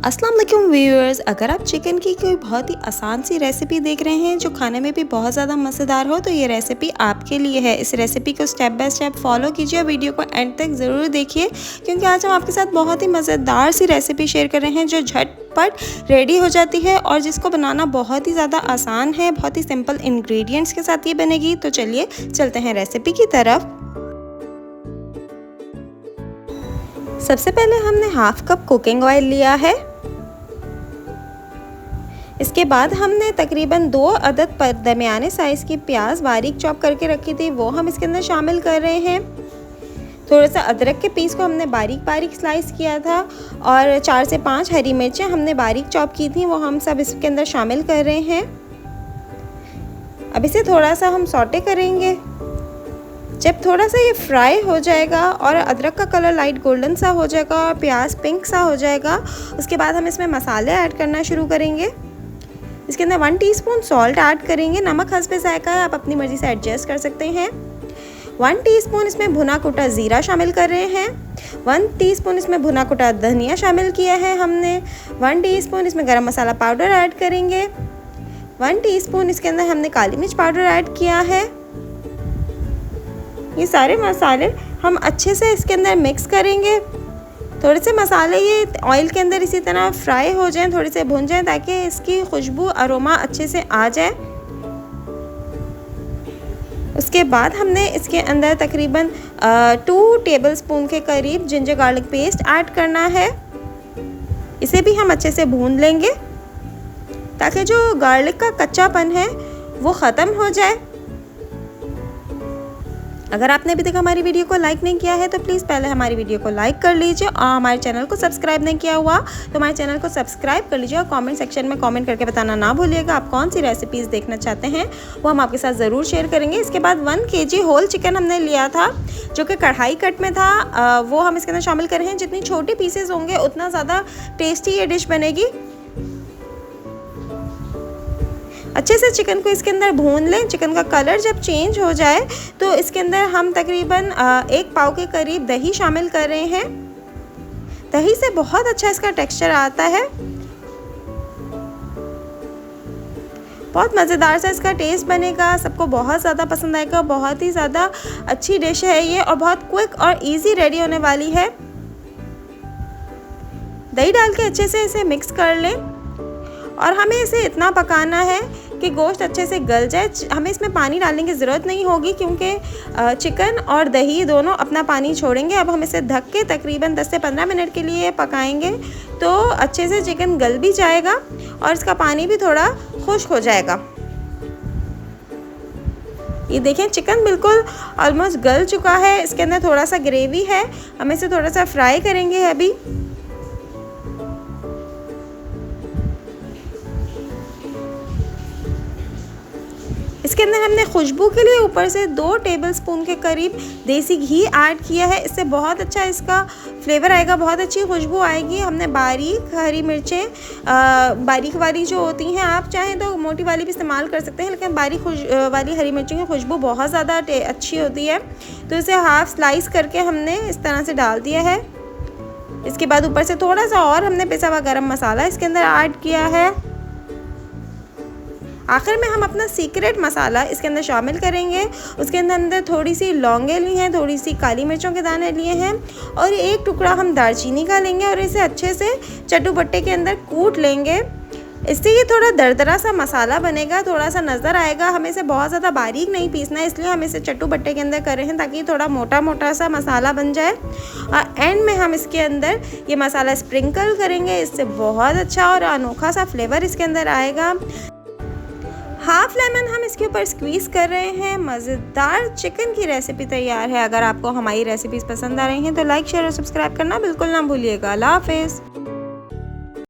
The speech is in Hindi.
अस्सलाम वालेकुम व्यूअर्स, अगर आप चिकन की कोई बहुत ही आसान सी रेसिपी देख रहे हैं जो खाने में भी बहुत ज़्यादा मज़ेदार हो तो ये रेसिपी आपके लिए है। इस रेसिपी को स्टेप बाय स्टेप फॉलो कीजिए, वीडियो को एंड तक ज़रूर देखिए क्योंकि आज हम आपके साथ बहुत ही मज़ेदार सी रेसिपी शेयर कर रहे हैं जो झटपट रेडी हो जाती है और जिसको बनाना बहुत ही ज़्यादा आसान है। बहुत ही सिंपल इंग्रेडिएंट्स के साथ ये बनेगी। तो चलिए चलते हैं रेसिपी की तरफ। सबसे पहले हमने हाफ कप कुकिंग ऑयल लिया है। इसके बाद हमने तकरीबन 2 अदद पर दरमियाने साइज़ की प्याज बारीक चॉप करके रखी थी, वो हम इसके अंदर शामिल कर रहे हैं। थोड़ा सा अदरक के पीस को हमने बारीक बारीक स्लाइस किया था और 4 से 5 हरी मिर्चें हमने बारीक चॉप की थी, वो हम सब इसके अंदर शामिल कर रहे हैं। अब इसे थोड़ा सा हम सौटे करेंगे। जब थोड़ा सा ये फ्राई हो जाएगा और अदरक का कलर लाइट गोल्डन सा हो जाएगा और प्याज पिंक सा हो जाएगा, उसके बाद हम इसमें मसाले ऐड करना शुरू करेंगे। इसके अंदर 1 टीस्पून सॉल्ट ऐड करेंगे। नमक हस्बे जायका है, आप अपनी मर्ज़ी से एडजस्ट कर सकते हैं। 1 टीस्पून इसमें भुना कुटा ज़ीरा शामिल कर रहे हैं। 1 टीस्पून इसमें भुना कुटा धनिया शामिल किया है हमने। 1 टीस्पून इसमें गरम मसाला पाउडर ऐड करेंगे। 1 टीस्पून इसके अंदर हमने काली मिर्च पाउडर ऐड किया है। ये सारे मसाले हम अच्छे से इसके अंदर मिक्स करेंगे। थोड़े से मसाले ये ऑयल के अंदर इसी तरह फ्राई हो जाएं, थोड़े से भुन जाएं ताकि इसकी खुशबू अरोमा अच्छे से आ जाए। उसके बाद हमने इसके अंदर तकरीबन 2 टेबलस्पून के करीब जिंजर गार्लिक पेस्ट ऐड करना है। इसे भी हम अच्छे से भून लेंगे ताकि जो गार्लिक का कच्चापन है वो ख़त्म हो जाए। अगर आपने अभी तक हमारी वीडियो को लाइक नहीं किया है तो प्लीज़ पहले हमारी वीडियो को लाइक कर लीजिए और हमारे चैनल को सब्सक्राइब नहीं किया हुआ तो हमारे चैनल को सब्सक्राइब कर लीजिए और कमेंट सेक्शन में कमेंट करके बताना ना भूलिएगा आप कौन सी रेसिपीज़ देखना चाहते हैं, वो हम आपके साथ ज़रूर शेयर करेंगे। इसके बाद 1 kg होल चिकन हमने लिया था जो कि कढ़ाई कट में था, वो हम इसके अंदर शामिल कर रहे हैं। जितनी छोटी पीसेस होंगे उतना ज़्यादा टेस्टी ये डिश बनेगी। अच्छे से चिकन को इसके अंदर भून लें। चिकन का कलर जब चेंज हो जाए तो इसके अंदर हम तकरीबन 1 पाव के करीब दही शामिल कर रहे हैं। दही से बहुत अच्छा इसका टेक्सचर आता है, बहुत मज़ेदार सा इसका टेस्ट बनेगा, सबको बहुत ज़्यादा पसंद आएगा। बहुत ही ज़्यादा अच्छी डिश है ये और बहुत क्विक और इजी रेडी होने वाली है। दही डाल के अच्छे से इसे मिक्स कर लें और हमें इसे इतना पकाना है कि गोश्त अच्छे से गल जाए। हमें इसमें पानी डालने की ज़रूरत नहीं होगी क्योंकि चिकन और दही दोनों अपना पानी छोड़ेंगे। अब हम इसे ढक के तकरीबन 10 से 15 मिनट के लिए पकाएंगे तो अच्छे से चिकन गल भी जाएगा और इसका पानी भी थोड़ा खुश्क हो जाएगा। ये देखें चिकन बिल्कुल ऑलमोस्ट गल चुका है, इसके अंदर थोड़ा सा ग्रेवी है, हम इसे थोड़ा सा फ्राई करेंगे अभी। इसके अंदर हमने खुशबू के लिए ऊपर से 2 टेबलस्पून के करीब देसी घी ऐड किया है। इससे बहुत अच्छा इसका फ्लेवर आएगा, बहुत अच्छी खुशबू आएगी। हमने बारीक हरी मिर्चें, बारीक वाली जो होती हैं, आप चाहें तो मोटी वाली भी इस्तेमाल कर सकते हैं, लेकिन बारीक वाली हरी मिर्चों की खुशबू बहुत ज़्यादा अच्छी होती है। तो इसे हाफ स्लाइस करके हमने इस तरह से डाल दिया है। इसके बाद ऊपर से थोड़ा सा और हमने पिसा हुआ गरम मसाला इसके अंदर ऐड किया है। आखिर में हम अपना सीक्रेट मसाला इसके अंदर शामिल करेंगे। उसके अंदर थोड़ी सी लौंगे ली हैं, थोड़ी सी काली मिर्चों के दाने लिए हैं और 1 टुकड़ा हम दालचीनी का लेंगे और इसे अच्छे से चट्टू-बट्टे के अंदर कूट लेंगे। इससे ये थोड़ा दरदरा सा मसाला बनेगा, थोड़ा सा नज़र आएगा। हमें इसे बहुत ज़्यादा बारीक नहीं पीसना है, इसलिए हम इसे चट्टू-बट्टे के अंदर कर रहे हैं ताकि थोड़ा मोटा मोटा सा मसाला बन जाए। और एंड में हम इसके अंदर ये मसाला स्प्रिंकल करेंगे, इससे बहुत अच्छा और अनोखा सा फ्लेवर इसके अंदर आएगा। हाफ लेमन हम इसके ऊपर स्क्वीज़ कर रहे हैं। मज़ेदार चिकन की रेसिपी तैयार है। अगर आपको हमारी रेसिपीज़ पसंद आ रही हैं तो लाइक शेयर और सब्सक्राइब करना बिल्कुल ना भूलिएगा। अल्लाह हाफ़िज़।